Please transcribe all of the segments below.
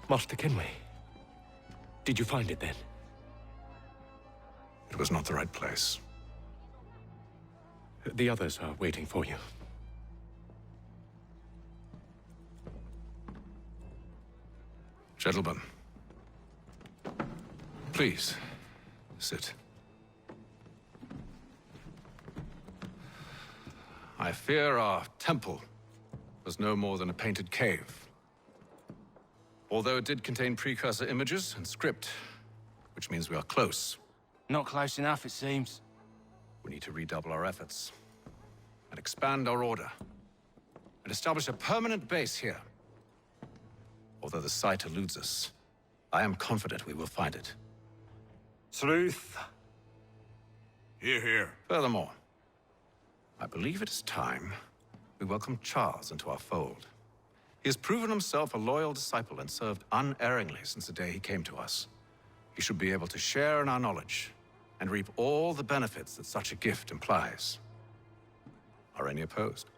Master Kenway, did you find it then? It was not the right place. The others are waiting for you. Gentlemen, please, sit. I fear our temple was no more than a painted cave. Although it did contain precursor images and script, which means we are close. Not close enough, it seems. We need to redouble our efforts, and expand our order, and establish a permanent base here. Although the site eludes us, I am confident we will find it. Truth. Hear, hear. Furthermore, I believe it is time we welcome Charles into our fold. He has proven himself a loyal disciple and served unerringly since the day he came to us. He should be able to share in our knowledge and reap all the benefits that such a gift implies. Are any opposed?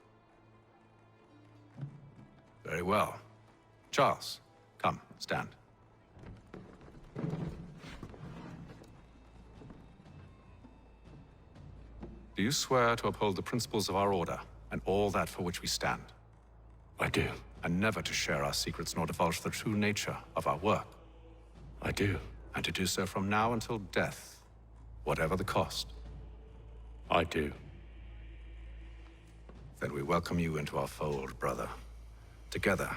Very well. Charles, come, stand. Do you swear to uphold the principles of our order and all that for which we stand? I do. And never to share our secrets nor divulge the true nature of our work? I do. And to do so from now until death, whatever the cost? I do. Then we welcome you into our fold, brother. Together,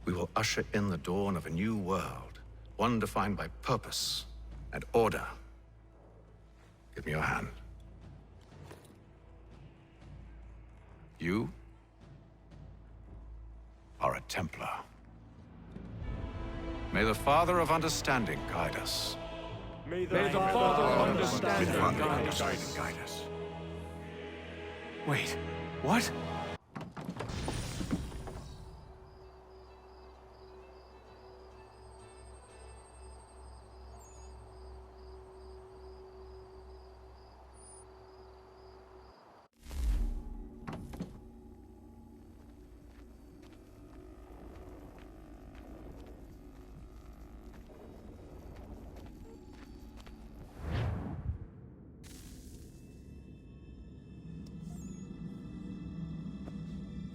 we will usher in the dawn of a new world, one defined by purpose and order. Give me your hand. You are a Templar. May the Father of Understanding guide us. May the Father of Understanding guide us. Wait, what?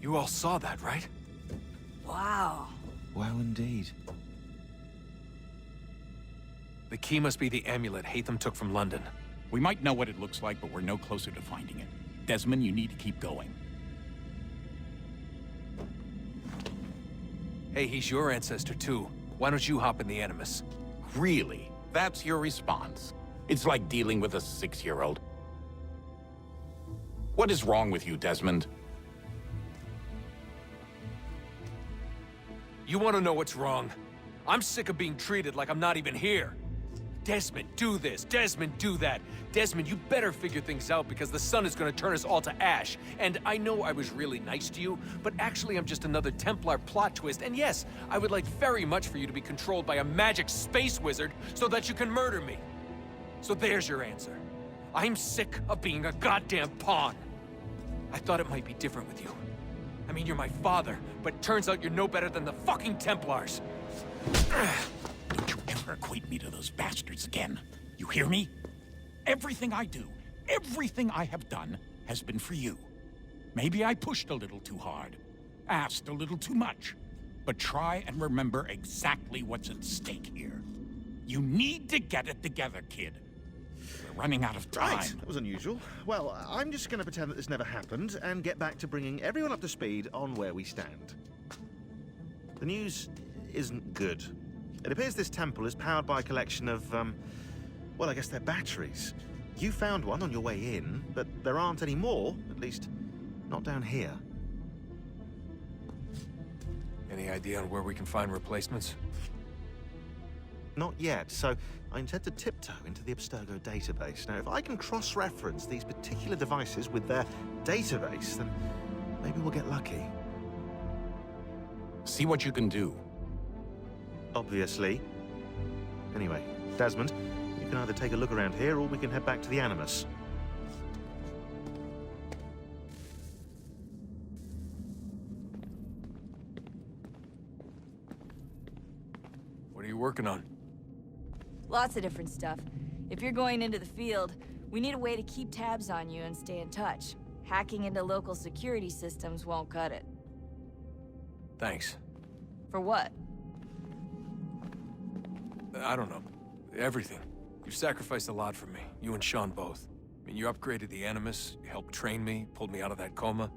You all saw that, right? Wow. Well, indeed. The key must be the amulet Haytham took from London. We might know what it looks like, but we're no closer to finding it. Desmond, you need to keep going. Hey, he's your ancestor too. Why don't you hop in the Animus? Really? That's your response? It's like dealing with a 6-year-old. What is wrong with you, Desmond? You want to know what's wrong? I'm sick of being treated like I'm not even here. Desmond, do this. Desmond, do that. Desmond, you better figure things out because the sun is going to turn us all to ash. And I know I was really nice to you, but actually I'm just another Templar plot twist. And yes, I would like very much for you to be controlled by a magic space wizard so that you can murder me. So there's your answer. I'm sick of being a goddamn pawn. I thought it might be different with you. I mean, you're my father, but turns out you're no better than the fucking Templars. Don't you ever equate me to those bastards again. You hear me? Everything I do, everything I have done, has been for you. Maybe I pushed a little too hard, asked a little too much, but try and remember exactly what's at stake here. You need to get it together, kid. We're running out of time. Right, that was unusual. Well, I'm just going to pretend that this never happened and get back to bringing everyone up to speed on where we stand. The news isn't good. It appears this temple is powered by a collection of, well, I guess they're batteries. You found one on your way in, but there aren't any more, at least not down here. Any idea on where we can find replacements? Not yet, so I intend to tiptoe into the Abstergo database. Now, if I can cross-reference these particular devices with their database, then maybe we'll get lucky. See what you can do. Obviously. Anyway, Desmond, you can either take a look around here or we can head back to the Animus. working on? Lots of different stuff. If you're going into the field, we need a way to keep tabs on you and stay in touch. Hacking into local security systems won't cut it. Thanks. For what? I don't know. Everything. You've sacrificed a lot for me, you and Shaun both. I mean, you upgraded the Animus, you helped train me, pulled me out of that coma.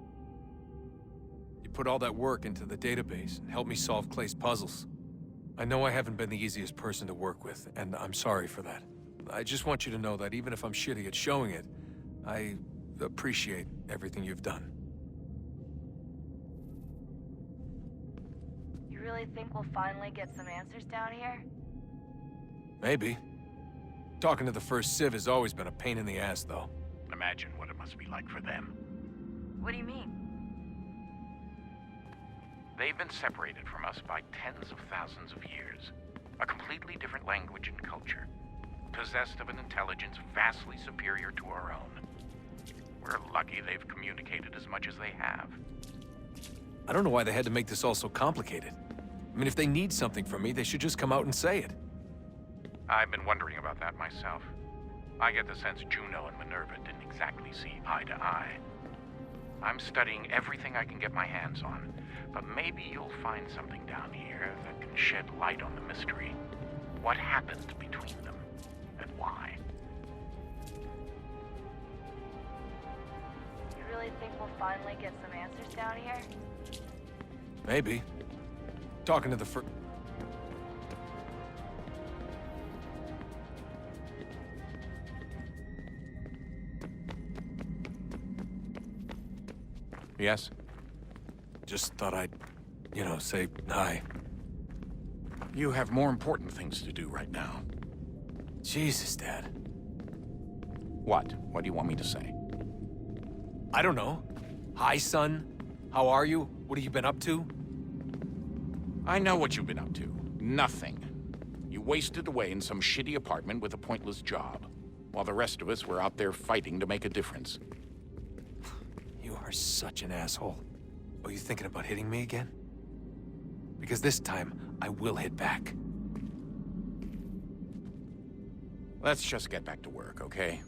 You put all that work into the database and helped me solve Clay's puzzles. I know I haven't been the easiest person to work with, and I'm sorry for that. I just want you to know that even if I'm shitty at showing it, I appreciate everything you've done. You really think we'll finally get some answers down here? Maybe. Talking to the first Civ has always been a pain in the ass, though. Imagine what it must be like for them. What do you mean? They've been separated from us by tens of thousands of years. A completely different language and culture. Possessed of an intelligence vastly superior to our own. We're lucky they've communicated as much as they have. I don't know why they had to make this all so complicated. I mean, if they need something from me, they should just come out and say it. I've been wondering about that myself. I get the sense Juno and Minerva didn't exactly see eye to eye. I'm studying everything I can get my hands on, but maybe you'll find something down here that can shed light on the mystery. What happened between them, and why? You really think we'll finally get some answers down here? Maybe. Talking to the first... Yes? Just thought I'd, say hi. You have more important things to do right now. Jesus, Dad. What? What do you want me to say? I don't know. Hi, son. How are you? What have you been up to? I know what you've been up to. Nothing. You wasted away in some shitty apartment with a pointless job, while the rest of us were out there fighting to make a difference. You are such an asshole. Are you thinking about hitting me again? Because this time, I will hit back. Let's just get back to work, okay?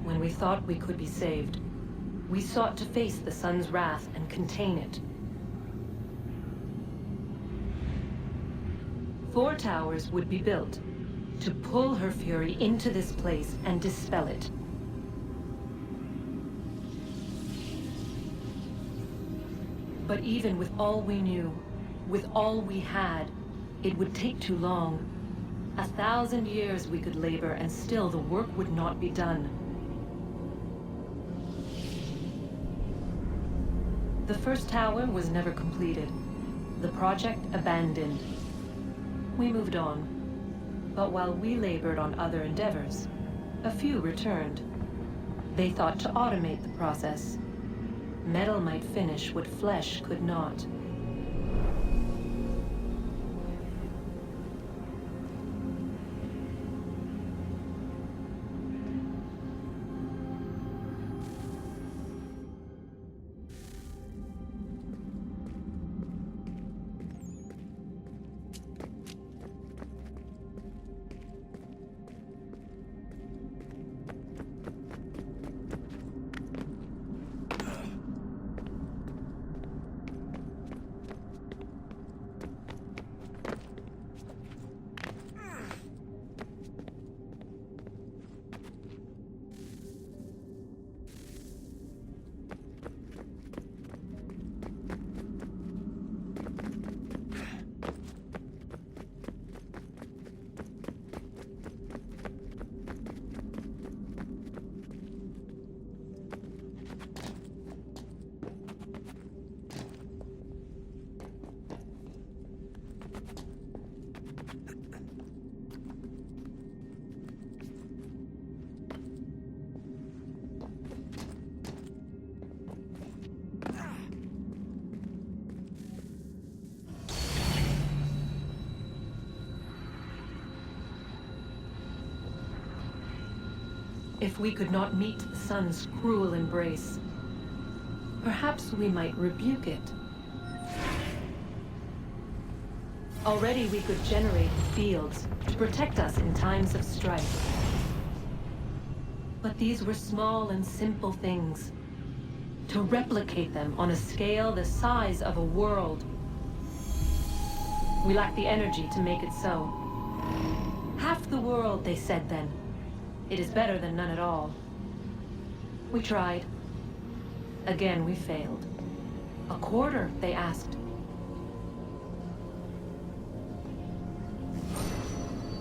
When we thought we could be saved, we sought to face the sun's wrath and contain it. 4 towers would be built to pull her fury into this place and dispel it. But even with all we knew, with all we had, it would take too long. 1,000 years we could labor, and still the work would not be done. The first tower was never completed. The project abandoned. We moved on. But while we labored on other endeavors, a few returned. They thought to automate the process. Metal might finish what flesh could not. If we could not meet the sun's cruel embrace, perhaps we might rebuke it. Already we could generate fields to protect us in times of strife. But these were small and simple things. To replicate them on a scale the size of a world, we lack the energy to make it so. Half the world, they said then. It is better than none at all. We tried. Again, we failed. A quarter, they asked.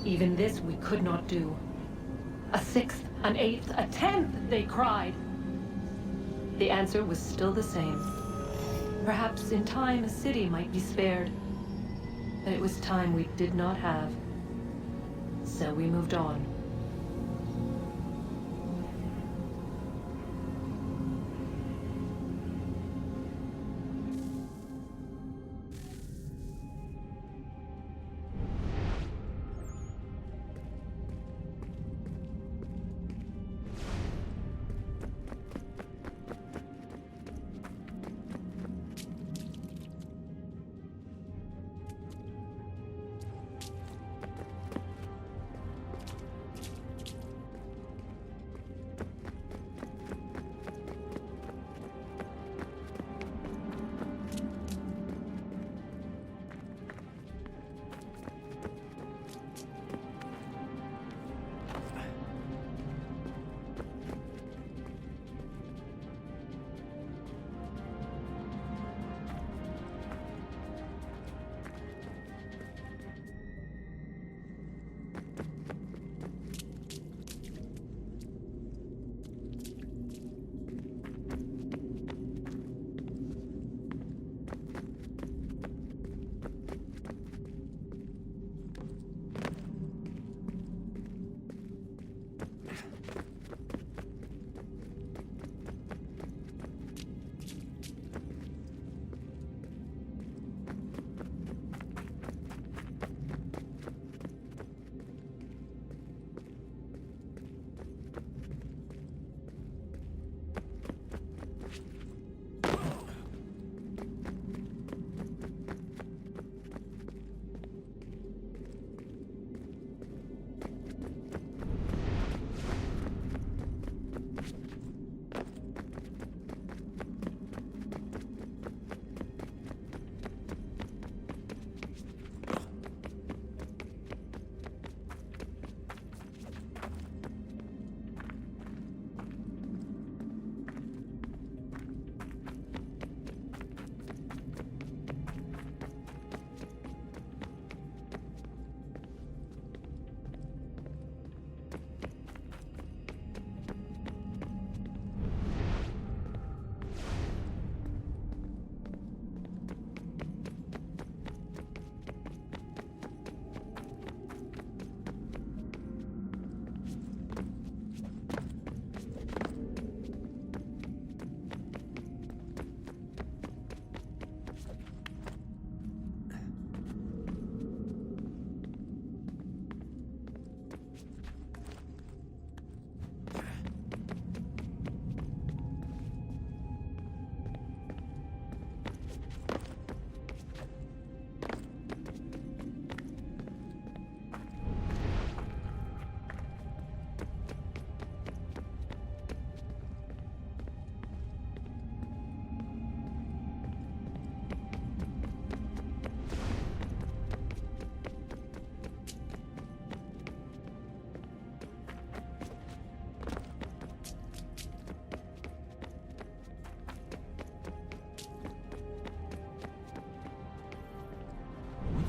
Even this we could not do. A sixth, an eighth, a tenth, they cried. The answer was still the same. Perhaps in time a city might be spared. But it was time we did not have. So we moved on.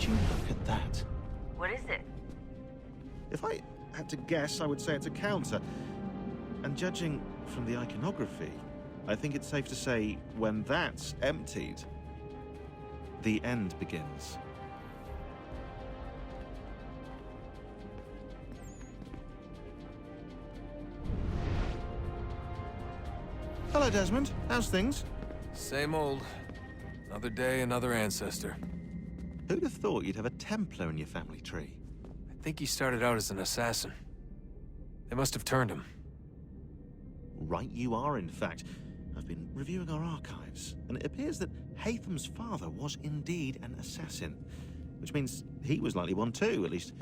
Would you look at that? What is it? If I had to guess, I would say it's a counter. And judging from the iconography, I think it's safe to say when that's emptied, the end begins. Hello, Desmond. How's things? Same old. Another day, another ancestor. Who'd have thought you'd have a Templar in your family tree? I think he started out as an assassin. They must have turned him. right you are, in fact. I've been reviewing our archives, and it appears that Haytham's father was indeed an assassin, which means he was likely one too, at least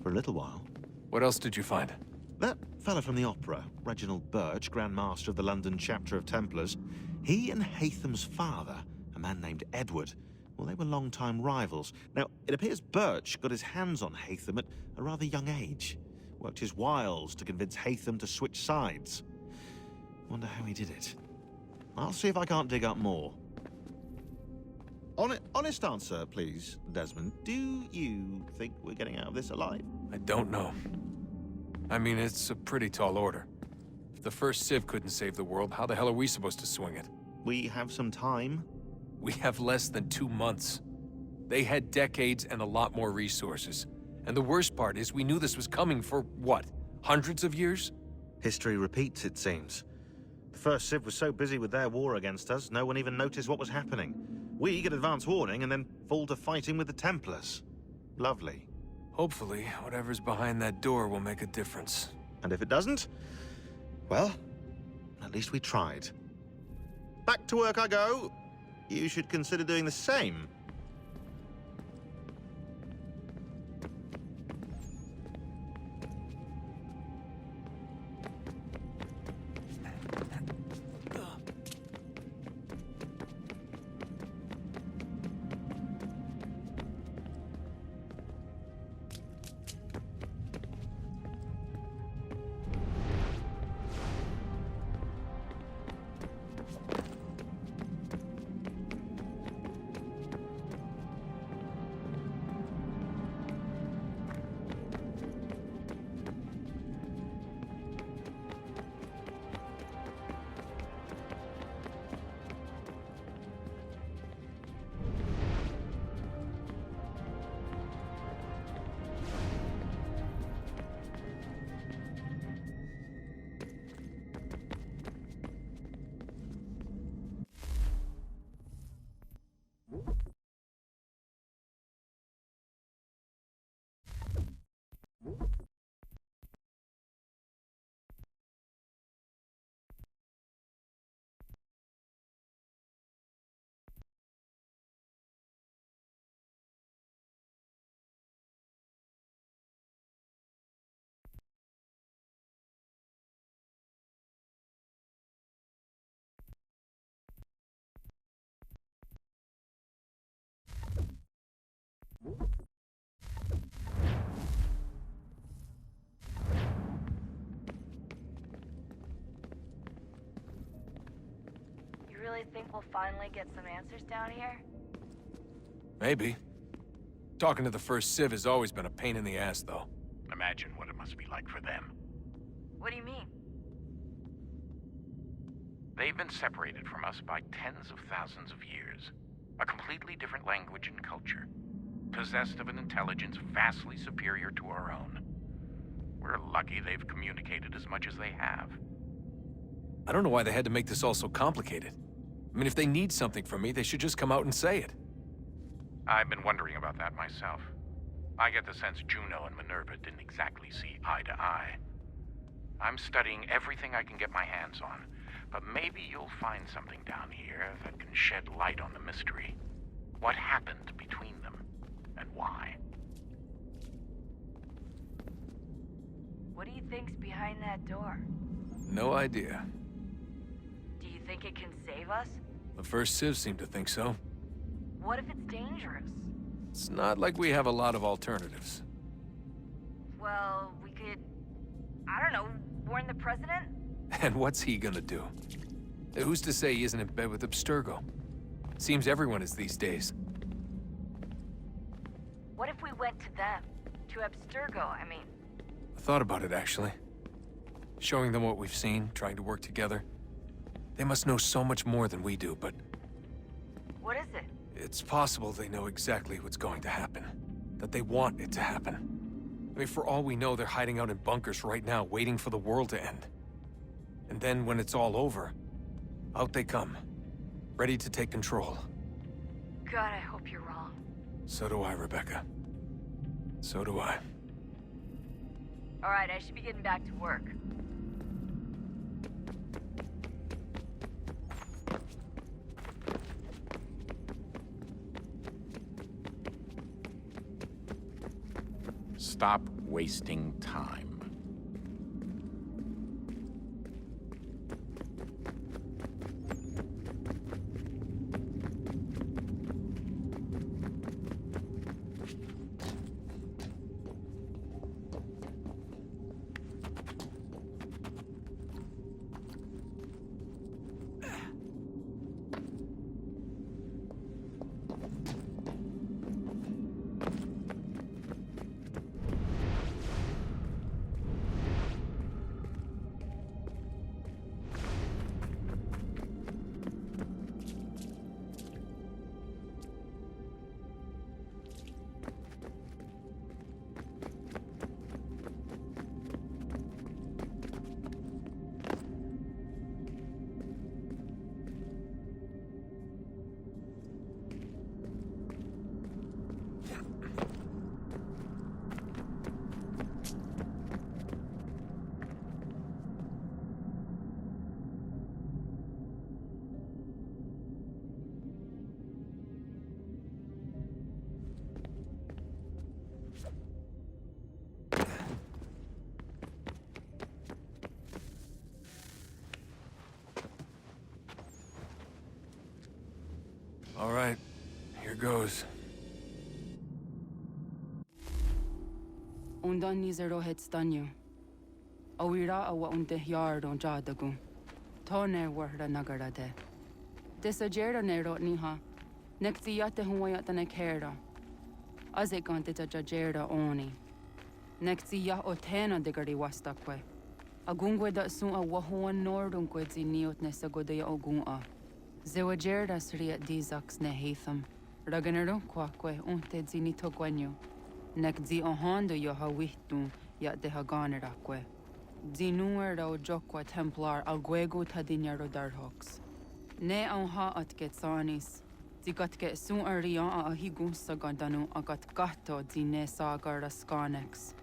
for a little while. What else did you find? That fella from the opera, Reginald Birch, Grand Master of the London chapter of Templars, he and Haytham's father, a man named Edward, well, they were long-time rivals. Now, it appears Birch got his hands on Haytham at a rather young age, worked his wiles to convince Haytham to switch sides. Wonder how he did it. I'll see if I can't dig up more. Honest answer, please, Desmond. Do you think we're getting out of this alive? I don't know. I mean, it's a pretty tall order. If the first Civ couldn't save the world, how the hell are we supposed to swing it? We have some time. We have less than 2 months. They had decades and a lot more resources. And the worst part is we knew this was coming for, what, hundreds of years? History repeats, it seems. The first Civ was so busy with their war against us, no one even noticed what was happening. We get advance warning and then fall to fighting with the Templars. Lovely. Hopefully, whatever's behind that door will make a difference. And if it doesn't, well, at least we tried. Back to work I go. You should consider doing the same. You really think we'll finally get some answers down here? Maybe. Talking to the first Civ has always been a pain in the ass, though. Imagine what it must be like for them. What do you mean? They've been separated from us by tens of thousands of years. A completely different language and culture. Possessed of an intelligence vastly superior to our own. We're lucky they've communicated as much as they have. I don't know why they had to make this all so complicated. I mean, if they need something from me, they should just come out and say it. I've been wondering about that myself. I get the sense Juno and Minerva didn't exactly see eye to eye. I'm studying everything I can get my hands on, but maybe you'll find something down here that can shed light on the mystery. What happened between them, and why? What do you think's behind that door? No idea. Do you think it can save us? The first Civ seemed to think so. What if it's dangerous? It's not like we have a lot of alternatives. Well, we could... I don't know, warn the president? And what's he gonna do? Who's to say he isn't in bed with Abstergo? Seems everyone is these days. What if we went to them? To Abstergo, I mean. I thought about it, actually. Showing them what we've seen, trying to work together. They must know so much more than we do, but... What is it? It's possible they know exactly what's going to happen. That they want it to happen. I mean, for all we know, they're hiding out in bunkers right now, waiting for the world to end. And then, when it's all over, out they come. Ready to take control. God, I hope you're wrong. So do I, Rebecca. So do I. All right, I should be getting back to work. stop wasting time. All right, here goes. Undan nizero het stanyu. Awira awa unte yard on jadagu. Tone warda nagarade. Desajera nero niha. Nekti yate huwayata nekera. Azekante tajajera oni. Nekti ya otena degari wastakwe. Agungwe da sun a wahuan nordun kwezi niot nesagodaya ogun'a. Zewajerda sriat dizax ne Haytham. Raganero kwakwe unte zini togwanyo. Nek zi ohando yo hawihtun ya de haganerakwe. Zinuer da ojokwa Templar alguego tadinyaro darhox. Ne ha at getsanis. Zigat get sun arian a higun sagandanu agat gatto zine sagar raskanex.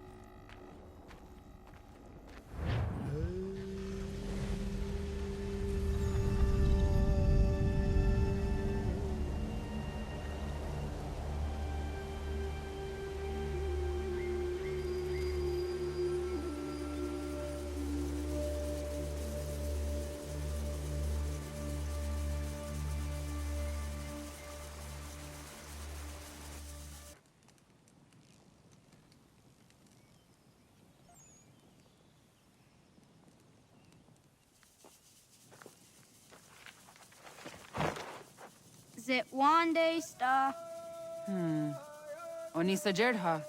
Zit one day star. Onisa Jerdha.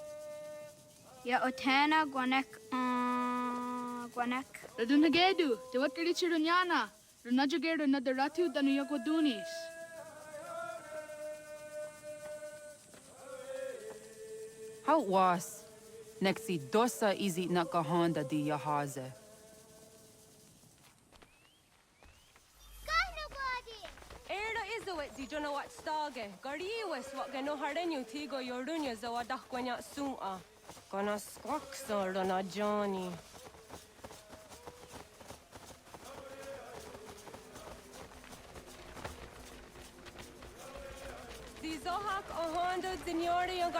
Ya otena gwanek gwanek. Ratonhnhaké, te wat kalichi runyana. Ratonhnhaké na daratu danu yakodunis. How was? Nexi dosa izi nakahanda di yahaze. Di Juno wat stage. Gariwes wat geno hardenyu tigo yorunya zawadah kwanya sum'a. Gonna squaxor on a Johnny. Di Zohak ahondo signori yung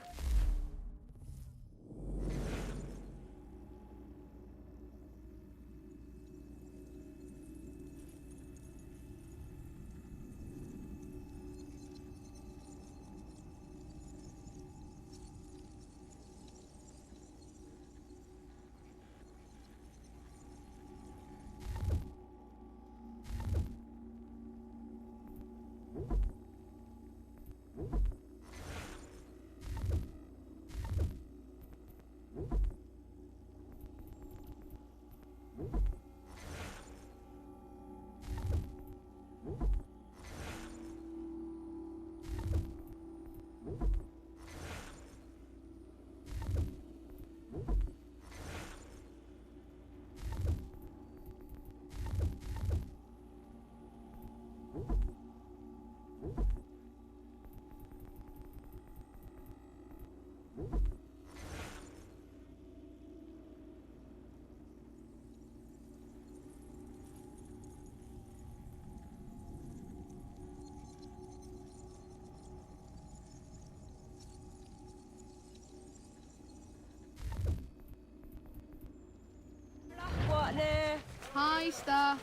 Hi, Star.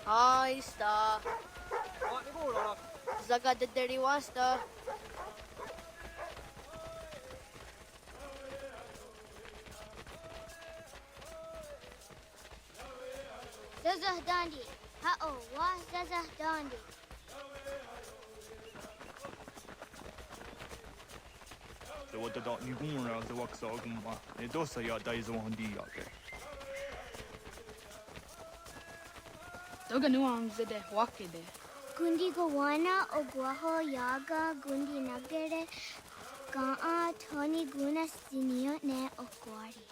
Hi, Star. Zaga de Deri Wasta. Zazah Dandi. Ha'o, wa Zazah Dandi. Det var det där nivåerna det var också gumma. Det då så jag där så han det jag. Doga nuam zede wakide. Gundi Gawana o Guaho Yaga Gundi Nagere Ga'a Tony Guna Sinio Ne Okwari.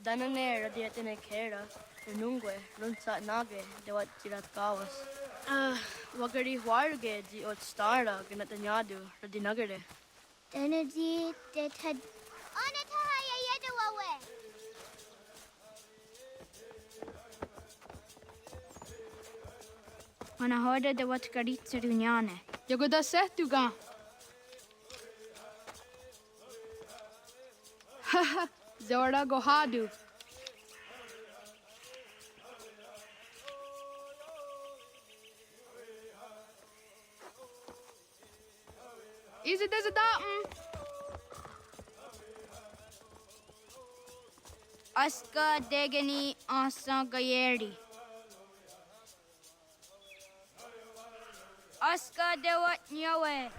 Danane radiatine kera. Runungwe, Runsa Nage, de wat Jirat Kawas. Wagari Warge, di ot Stara, Ganatanyadu, Radinagare. Energy that had Onatahaya Yedawawe. Manahoda de wat Garitsa Dunyane. Yagoda Setuga. Haha, Zora Gohadu. Is it as a Aska Degani Asa Gayeri. Aska Dewat Nyawe.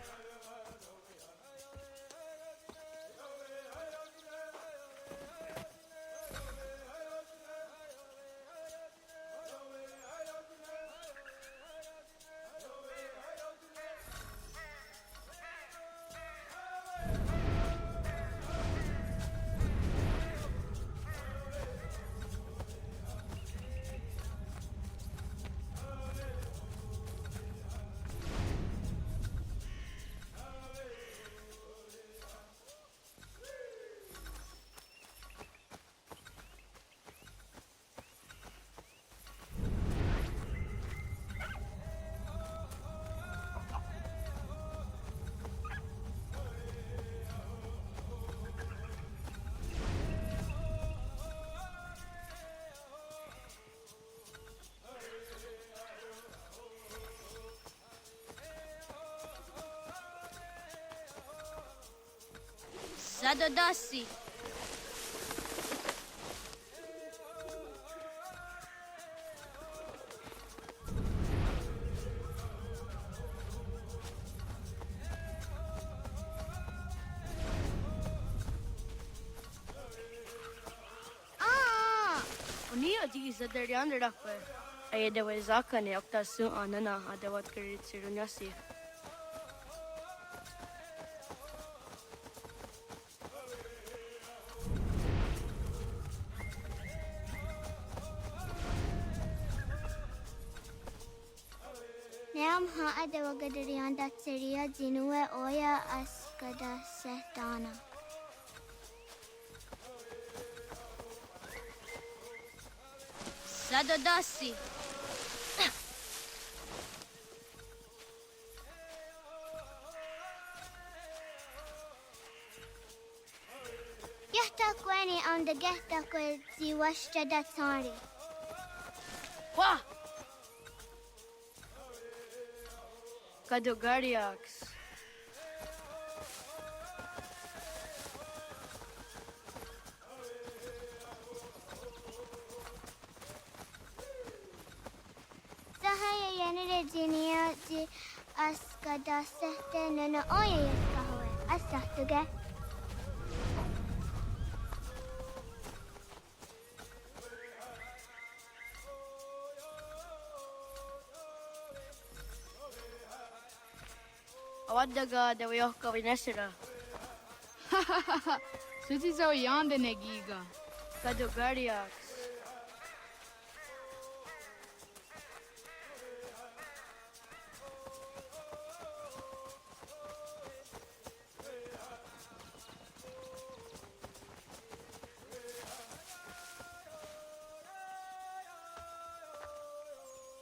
Zadodasi. Unia di Zadarian Rakwe. Ay de Wazaka ne Okta Su Anana, Adawat Karit Sirunyasi. Nam ha Adawagadarian that Syria Zinue Oya Askada Setana. Zadodasi. Gehta Kweni on the Gehta Kwe Ziwashta Datsari. Wah! Kadogariax. Sahaya Yanere Jinia Ji Askada Sete Nana Oya Yaskahoe. Asatuga. Awadaga de Wyoka Vinesira. Suzizo Yande Negiga. Kadogariax.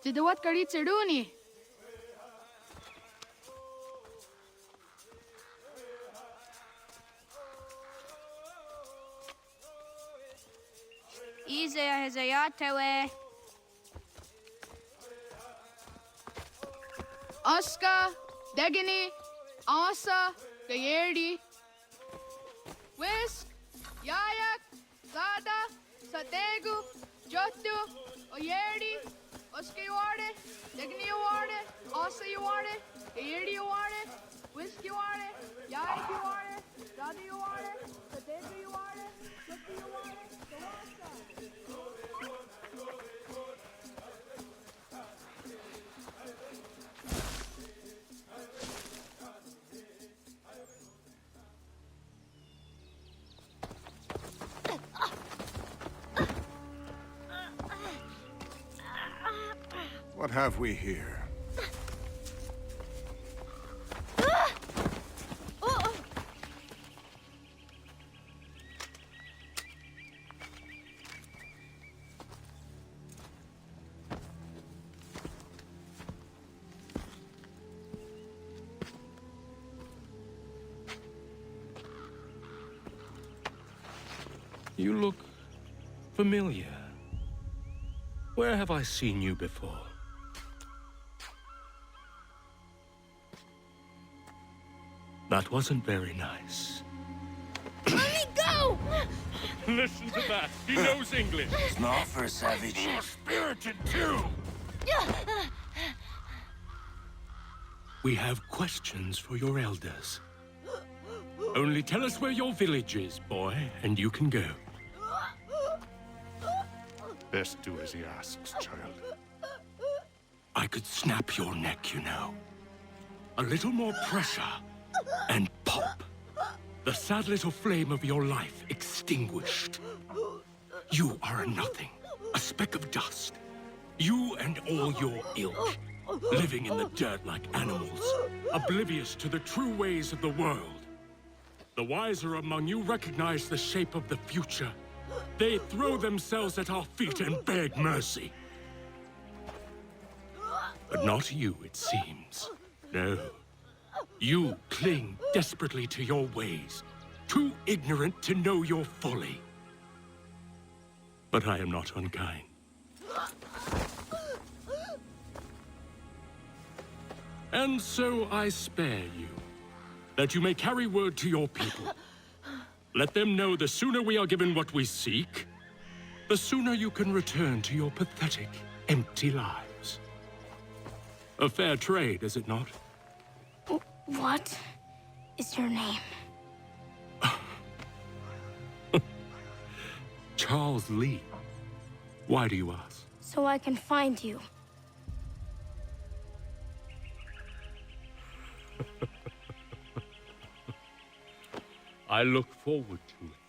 Jidawat Karit Siruni. Isaiah Hazayatewe. Aska, Degini, Asa, Kaniehti, Whisk, Yayak, Zada, Sategu, Jotu, Oyerdi, Oska you are it, Degini you are it, Asa you are it, Kaniehti you are it, Whisk you are it, Yayak you are it, Zada you are it, Sategu you are it, Jotu you are it, What have we here? You look familiar. Where have I seen you before? That wasn't very nice. Let me go! Listen to that. He knows English. Small for a savage. More spirited, too. We have questions for your elders. Only tell us where your village is, boy, and you can go. Best do as he asks, child. I could snap your neck, you know. A little more pressure, and pop. The sad little flame of your life extinguished. You are a nothing, a speck of dust. You and all your ilk, living in the dirt like animals, oblivious to the true ways of the world. The wiser among you recognize the shape of the future. They throw themselves at our feet and beg mercy. But not you, it seems. No. You cling desperately to your ways, too ignorant to know your folly. But I am not unkind. And so I spare you, that you may carry word to your people. Let them know the sooner we are given what we seek, the sooner you can return to your pathetic, empty lives. A fair trade, is it not? What is your name? Charles Lee. Why do you ask? So I can find you. I look forward to it.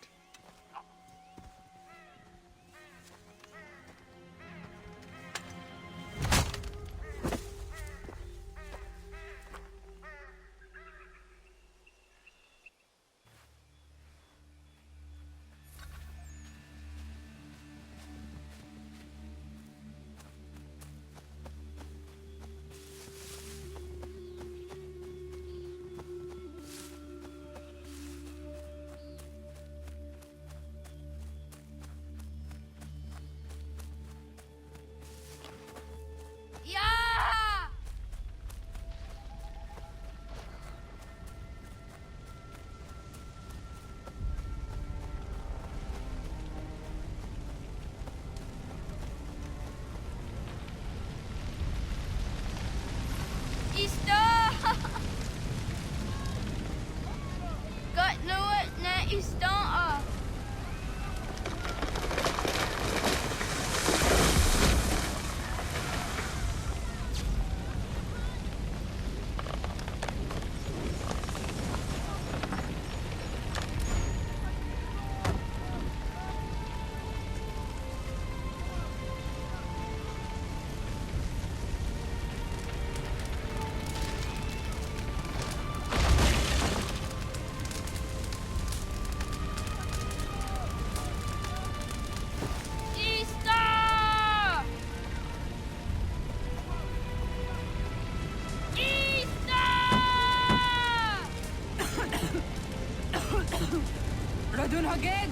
Ratonhnhaké,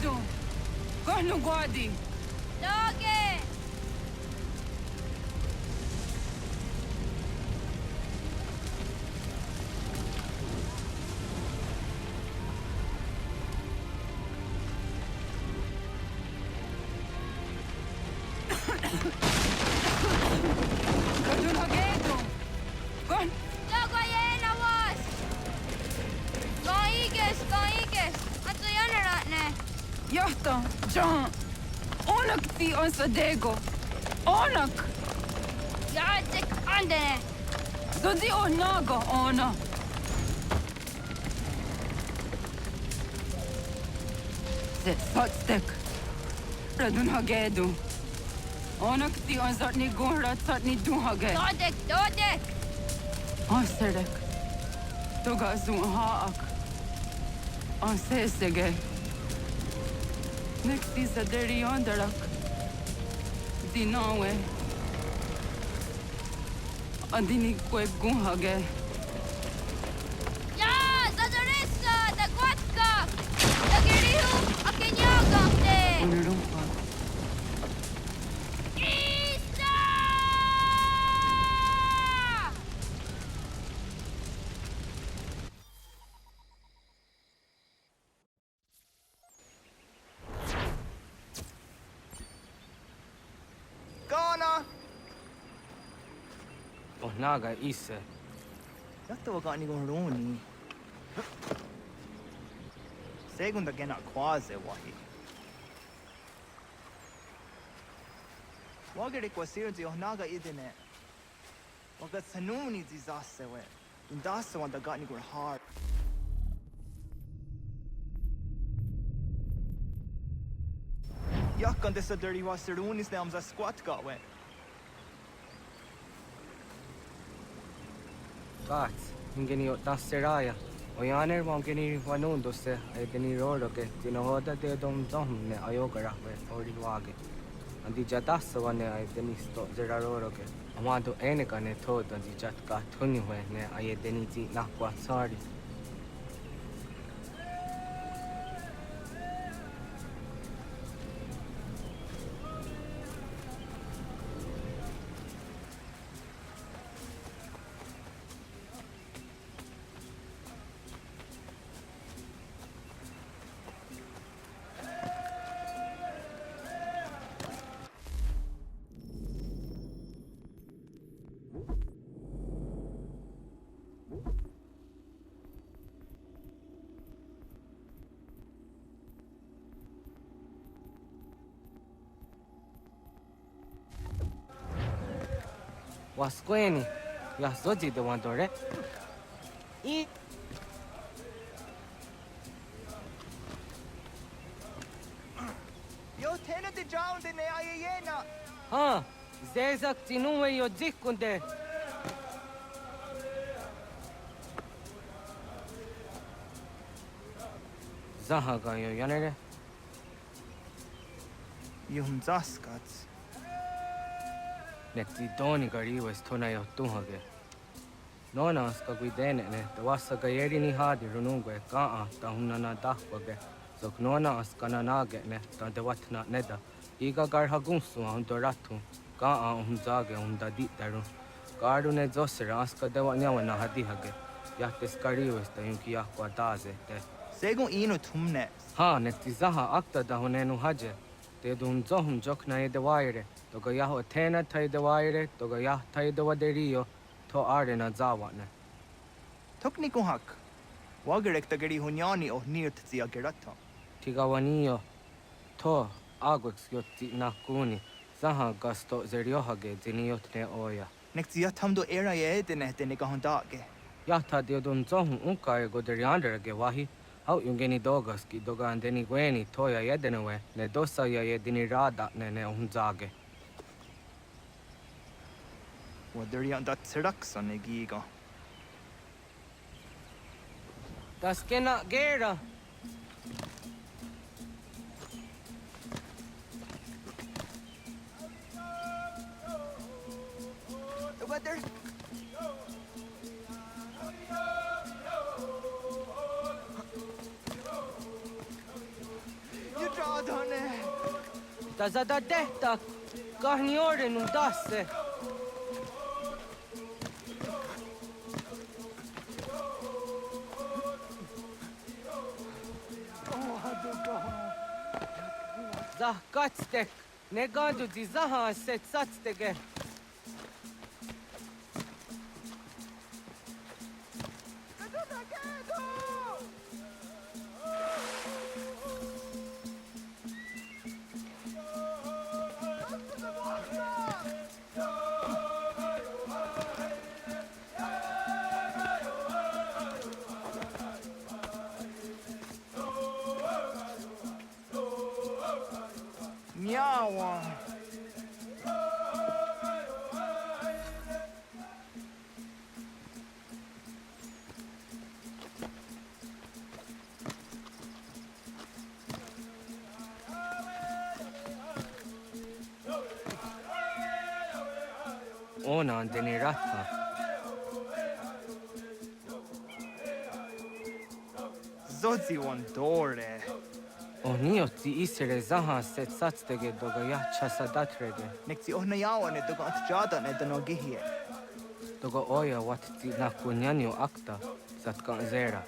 Corno Guardi. Doggy! Nexti on Sadego. Onak! Yadik andere. Zodi onaga ona. Zet satstek. Ratonhnhaké du. Onak ti on zartni gunrat zartni duhage. Dodek. Aserek. Toga zun haak. Ansesege. Nexti saderi ondarak. Dinawe. Andini kwe gunhage. Ya, Zazaresa, da Gwatka. Da Girihu, Akenyaga de. Unirumpa. Isa! Ghana! Naga isa. Yatta wakani goroni. Segunda gena quase wahi. Wagere kwasir di ohnaga idene. Wagat sanuni disasse we. Indasa wanda gani gor hard. Yakkan dessa dirty wasirunis nams a squat got we. Gats, ingeni otasseraya. Oyaner mongeni wanundose, edeni roroke, tinohoda de dom ne ayogarawe, oriwage. Andi jatassa wane edeni sto zeraroroke. Amado eneka ne toda di jatka tunywe ne ayedeni ti nakwa sari. Wasqueni, ya soji de wandore. Yo tena de jaun de ne ayena. Ha, zezak tinuwe yo dikunde. Zahaga yo yanere. Yum zaskats. Nekti doni gari was tona yo tuhage. Nona ska guidene ne, the wasa gayeri ni hadi runungwe kaa ta hunana dahwage. Zok nona askana nage ne, ta de watna neda. Iga gar hagunsu hundoratu, kaa hunzage hundaditaru. Garu ne zosera aska de wanyawana hadihage. Yahtes gari was ta yunki yahwa daze te. Segun ino tumne. Ha, nekti zaha akta da hunenu haje. Te dun zohum jokna e de waire. Toga yaho tena tai de waire, toga yah tai de waderio, to arena zawane. Tokni kuhak. Wagerek tagari hunyani o nirt zia gerata. Tigawanio, to agwex yotti nakuni, zaha gasto zeriohage ziniotne oya. Nekzia tamdo era ye edene de negahondage. Yahta de dun zohum unka e goderianderage wahi. Hau yungeni dogaski doga andeni gweni toya yedenewe, ne dosa ya yedini rada ne unzage. Waderian dat seraksa ne giga. Das kena gera. The weather. You draw on it. Da zada dehta, kahni ore nun dasse. Zah katstek, ne gandu di zaha set satstege. one. Ona deni Ratha. Zodzi one door. Onio ti isere zaha set satstege doga ya chasadatrege. Nexi ohnayawa ne doga antjada ne danogihie. Doga oya wat ti nakunyanyo akta satkan zera.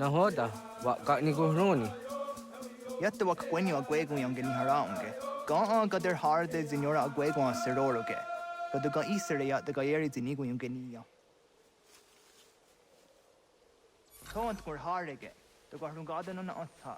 Nahoda, wa got ni guruni. Yatta wak kwenyo agwego yung ganiharaunge. Gaa ga der harde zinora agwego an seroroge. Ga ga isere ya ga yeri zinigo yung ganiyo. Tont kur harege. Ga rungada no na otha.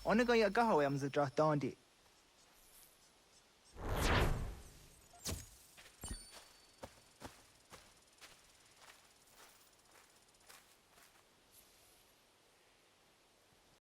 Onega ya gaho am the Ratonhnhaké.